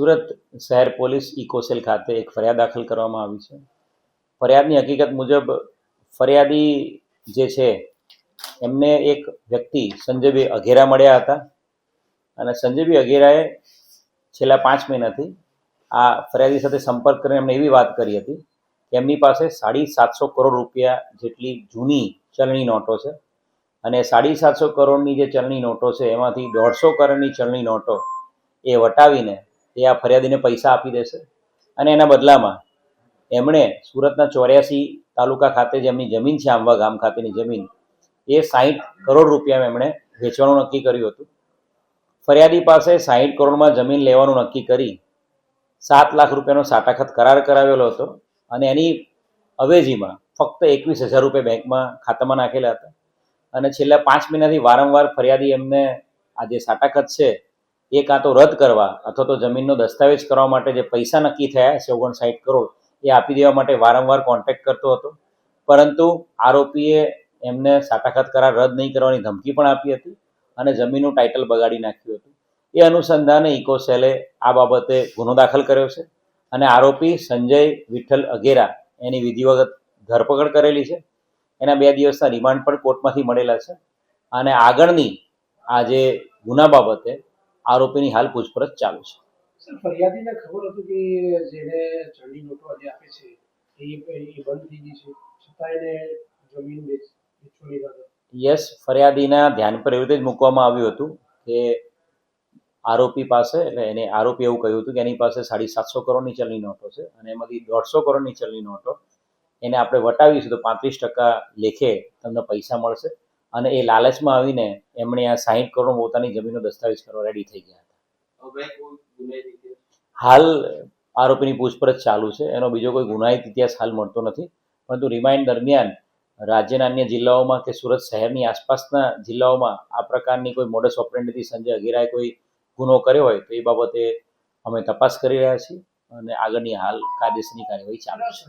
સુરત શહેર police eco cell ખાતે એક ફરિયાદ દાખલ કરવામાં આવી છે. ફરિયાદની હકીકત મુજબ ફરિયાદી જે છે એમને એક વ્યક્તિ સંજયભાઈ અઘેરા મળ્યા હતા અને સંજયભાઈ અઘેરાએ છેલ્લા 5 મહિનાથી આ ફરિયાદી સાથે સંપર્ક કરીને એમને એવી વાત કરી હતી કે એમની પાસે 750 કરોડ રૂપિયા જેટલી જૂની ચલણી નોટો છે અને 750 કરોડની જે ચલણી નોટો છે એમાંથી 150 કરોડની ચલણી નોટો એ વટાવીને એ આ ફરિયાદીને પૈસા આપી દેશે અને એના બદલામાં એમણે સુરતના 84 તાલુકા ખાતે જે એમની જમીન છે, આંબા ગામ ખાતેની જમીન, એ 60 કરોડ રૂપિયામાં એમણે વેચવાનું નક્કી કર્યું હતું. ફરિયાદી પાસે 60 કરોડમાં જમીન લેવાનું નક્કી કરી 7 લાખ રૂપિયાનો સાટાખત કરાર કરાવેલો હતો અને એની અવેજીમાં ફક્ત 21,000 રૂપિયા બેંકમાં ખાતામાં નાખેલા હતા અને છેલ્લા 5 મહિનાથી વારંવાર ફરિયાદી એમને આ જે સાટાખત છે એ કાં તો રદ કરવા અથવા તો જમીનનો દસ્તાવેજ કરવા માટે જે પૈસા નક્કી થયા છે 59 કરોડ એ આપી દેવા માટે વારંવાર કોન્ટેક્ટ કરતો હતો, પરંતુ આરોપીએ એમને સાટાખત કરાર રદ નહીં કરવાની ધમકી પણ આપી હતી અને જમીનનું ટાઇટલ બગાડી નાખ્યું હતું. એ અનુસંધાને ઇકોસેલે આ બાબતે ગુનો દાખલ કર્યો છે અને આરોપી સંજય વિઠ્ઠલ અઘેરા એની વિધિવત ધરપકડ કરેલી છે. એના 2 દિવસના રિમાન્ડ પણ કોર્ટમાંથી મળેલા છે અને આગળની આ જે ગુના બાબતે આરોપીની હાલ પૂછપરછ ચાલુ છે. સર, ફરિયાદીને ખબર હતું કે જેને ચલણી નોટો આજે આપે છે એ બંધ થઈ ગઈ છે, છતાં એને જમીન વેચવાની વાત. યસ, ફરિયાદીના ધ્યાન પર એવી રીતે જ મૂકવામાં આવ્યું હતું કે આરોપી પાસે, એટલે એને આરોપી એવું કહ્યું હતું કે એની પાસે 750 કરોડની ચલણી નોટો છે અને એમાંથી 150 કરોડની ચલણી નોટો એને આપણે વટાવીશું તો 35% લેખે તમને પૈસા મળશે અને એ લાલચમાં આવીને એમણે આ 60 કરોડ પોતાની જમીનનો દસ્તાવેજ કરવા રેડી થઈ ગયા હતા. હાલ આરોપીની પૂછપરછ ચાલુ છે. એનો બીજો કોઈ ગુનાહિત ઇતિહાસ હાલ મળતો નથી, પરંતુ રિમાન્ડ દરમિયાન રાજ્યના અન્ય જિલ્લાઓમાં કે સુરત શહેરની આસપાસના જિલ્લાઓમાં આ પ્રકારની કોઈ મોડસ ઓપરેન્ડીથી સંજય અઘેરાએ કોઈ ગુનો કર્યો હોય તો એ બાબતે અમે તપાસ કરી રહ્યા છીએ અને આગળની હાલ કાયદેસરની કાર્યવાહી ચાલુ છે.